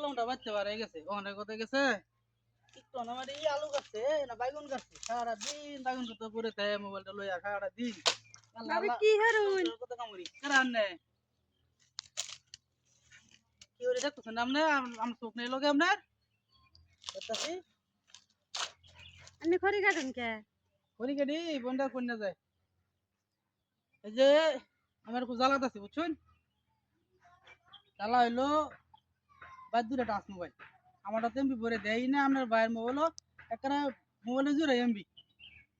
কলমটা বাচ্চা বার হয়ে গেছে ওখানে কোথায় গেছে একটু না মানে আলু কাটছে না বাইগুন কাটছে সারাদিন বাইগুন করতে পড়ে থাকে মোবাইলটা লইয়া সারাদিন বাবা কি হারুন কত কামড়ি কেন নে কি ওরে দেখতেছেন আপনি আমার চোখ নেই লোকে আপনার দেখতেছি আপনি খড়ি কাটুন কে করি কেডি বন্ডা কোন না যায় এই যে আমার খুব জ্বালাত আছে বুঝছেন জ্বালা হইলো বাদ দূরে টাচ মোবাইল আমারটা তো এমবি ভরে দেয় না আপনার বাইরের মোবাইলও একটা মোবাইলে জুড়ে এমবি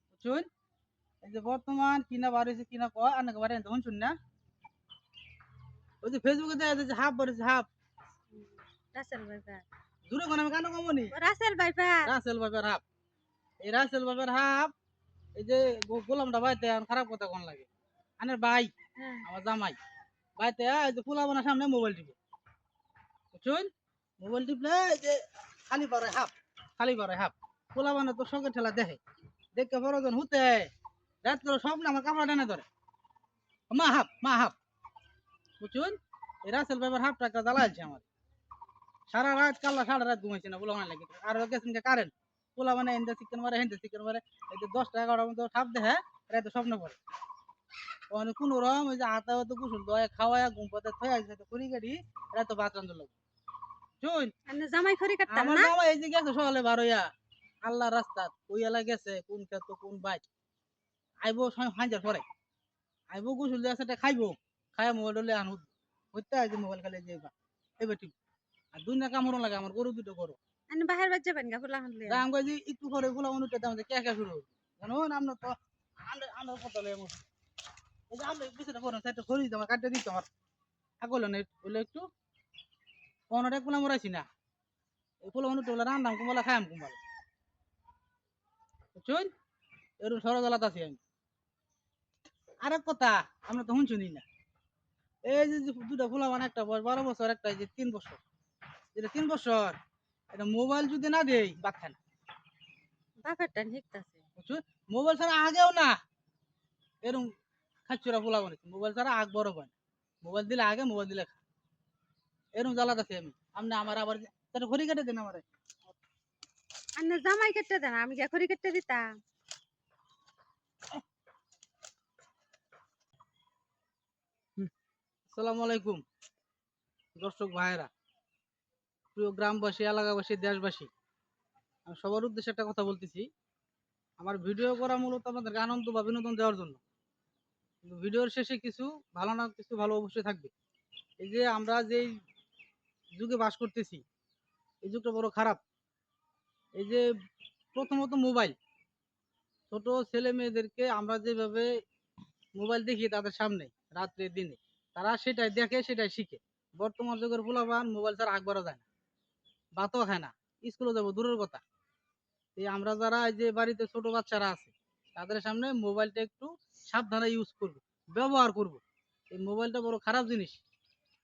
বুঝছেন এই যে বর্তমান কিনা বার হয়েছে কিনা কয় আর নাকি বাড়ি তখন শুন না ওই যে ফেসবুকে দেয় যে হাফ বাড়িছে হাফ রাসেল ভাইপা দূরে কোন আমি কেন কমনি রাসেল ভাইপা রাসেল বাবার হাফ এই রাসেল বাবার হাফ এই যে গোলামটা বাইতে খারাপ কথা কোন লাগে আনের ভাই আমার জামাই বাইতে এই যে পোলাবানের সামনে মোবাইল টিপে বুঝছেন মোবাইল টিপলে এই যে খালি পারে হাফ পোলাবানে তো শখের ঠেলা দেখে দেখে বড়জন হুতে রাত করে সব না আমার কাপড় টেনে ধরে মা হাফ বুঝছেন এই রাসেল বাবার হাফ টাকা জ্বালাইছে আমার সারা রাত কাল্লা সারা রাত ঘুমাইছে না পোলাবান লাগে আর গেছেন কারেন্ট পোলাবানে হেন্দে চিকেন মারে এই যে 10টা 11টার মধ্যে সাপ দেখে রাতে স্বপ্ন পড়ে ওখানে কোন রকম ওই যে হাতা হতো গোসল দয়া খাওয়ায়া ঘুম পাতে থয়ে আসে করি গাড়ি রাতে ভাত রান্ধতে লাগবে শুন আপনি জামাই খড়ি কাটতাম আমার না মামা এই যে গেছে সকালে বারোয়া আল্লাহ রাস্তা ওই এলা গেছে কোন ক্ষেত্র কোন বাইক আইবো হাজার পরে আইবো গোসল দিয়ে আছে খাইবো খাইয়া মোবাইল ডলে আন হইতে আইছে মোবাইল খালি যে এবার ঠিক আর দুই না কামড় লাগে আমার গরু দুটো গরু আপনি বাহির বাজ যাবেন গা ফুলা হলে আমি কই যে একটু পরে গুলা অনুটে দাম কে শুরু হবে জানো আমরা তো আমরা কত লেমু এই যে আমরা পিছনে পড়েন সাইডটা খড়ি তোমার কাটতে দিত আমার আগলে নেই বলে একটু অনেক পোলা মরাইছি না এই পোলা অনুটে বলে রান্নাম কুম্বালা খায়াম কুম্বালা বুঝছেন এরকম সরজলাত আছি আমি আরেক কথা আমরা তো শুনছি না এই যে দুটা পোলা মানে একটা বয়স 12 বছর একটা এই যে 3 বছর এটা 3 বছর এটা মোবাইল যদি না দেই ভাত খায় না বাপেরটা ঠিকতাছে বুঝছেন মোবাইল ছাড়া আগেও না এরকম খাচ্ছরা পোলা বানাইছে মোবাইল ছাড়া আগ বড় হয় না মোবাইল দিলে আগে মোবাইল দিলে খা এরকম জ্বালাত আছে আমি আপনি আমার আবার সেটা ঘড়ি কেটে দেন আমার আপনি জামাই কেটে দেন আমি গা খড়ি কেটে দিতাম আসসালামু আলাইকুম দর্শক ভাইয়েরা প্রিয় গ্রামবাসী এলাকাবাসী দেশবাসী আমি সবার উদ্দেশ্যে একটা কথা বলতেছি আমার ভিডিও করা মূলত আপনাদেরকে আনন্দ বা বিনোদন দেওয়ার জন্য কিন্তু ভিডিওর শেষে কিছু ভালো না কিছু ভালো অবশ্যই থাকবে এই যে আমরা যেই যুগে বাস করতেছি এই যুগটা বড় খারাপ এই যে প্রথমত মোবাইল ছোট ছেলে মেয়েদেরকে আমরা যেভাবে মোবাইল দেখি তাদের সামনে রাত্রে দিনে তারা সেটাই দেখে সেটাই শিখে বর্তমান যুগের পোলাপান মোবাইল ছাড়া আগবারও যায় না ভাতও খায় না স্কুলে যাবো দূরের কথা এই আমরা যারা এই যে বাড়িতে ছোট বাচ্চারা আছে তাদের সামনে মোবাইলটা একটু সাবধানে ইউজ করব ব্যবহার করব এই মোবাইলটা বড় খারাপ জিনিস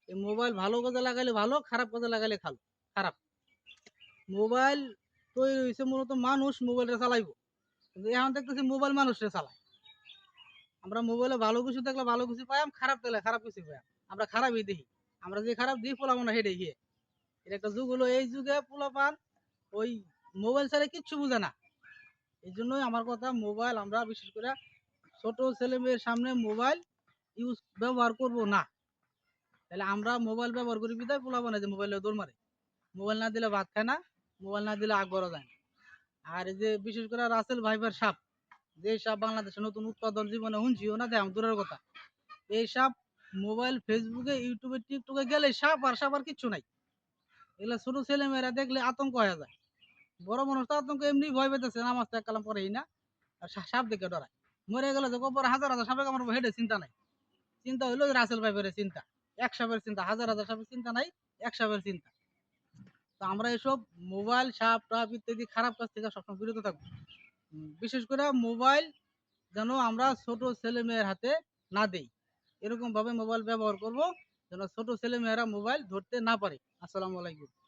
এই মোবাইল ভালো কাজে লাগালে ভালো খারাপ কাজে লাগালে খারাপ মোবাইল তৈরি হয়েছে মূলত মানুষ মোবাইলটা চালাইবো কিন্তু এখন দেখতেছি মোবাইল মানুষটা চালায় আমরা মোবাইলে ভালো কিছু দেখলে ভালো কিছু পাই খারাপ দেখলে খারাপ কিছু পাই আমরা খারাপই দেখি আমরা যে খারাপ দিই পোলাপান হেঁটে গিয়ে এটা একটা যুগ হলো এই যুগে পোলাপান ওই মোবাইল ছাড়া কিচ্ছু বুঝে না এই জন্যই আমার কথা মোবাইল আমরা বিশেষ করে ছোট ছেলে মেয়ের সামনে মোবাইল ইউজ ব্যবহার করব না তাহলে আমরা মোবাইল ব্যবহার করি বিদায় পোলাপান যে মোবাইলে দৌড় মারে মোবাইল না দিলে ভাত খায় না মোবাইল না দিলে আগ বড় যায় না আর এই যে বিশেষ করে রাসেল ভাইবার সাপ যে সাপ বাংলাদেশে নতুন উৎপাদন জীবনে শুনছিও না দেখ দূরের কথা এই সাপ মোবাইল ফেসবুকে ইউটিউবে টিকটকে গেলে সাপ আর কিচ্ছু নাই এগুলো ছোট ছেলে মেয়েরা দেখলে আতঙ্ক হয়ে যায় বড় মানুষ তো আতঙ্ক এমনি ভয় পেতেছে নামাজ তো এক কালাম পরেই না আর সাপ দেখে ডরায় মরে গেলে যে কবর হাজার হাজার সাপে আমার হেঁটে চিন্তা নাই চিন্তা হইলো রাসেল ভাইবের চিন্তা এক সাপের চিন্তা হাজার হাজার সাপের চিন্তা নাই এক সাপের চিন্তা তো আমরা এসব মোবাইল সাপ টাপ ইত্যাদি খারাপ কাজ থেকে সবসময় বিরত থাকবো বিশেষ করে মোবাইল যেন আমরা ছোট ছেলে মেয়ের হাতে না দেই এরকম ভাবে মোবাইল ব্যবহার করব যেন ছোট ছেলে মেয়েরা মোবাইল ধরতে না পারে আসসালামু আলাইকুম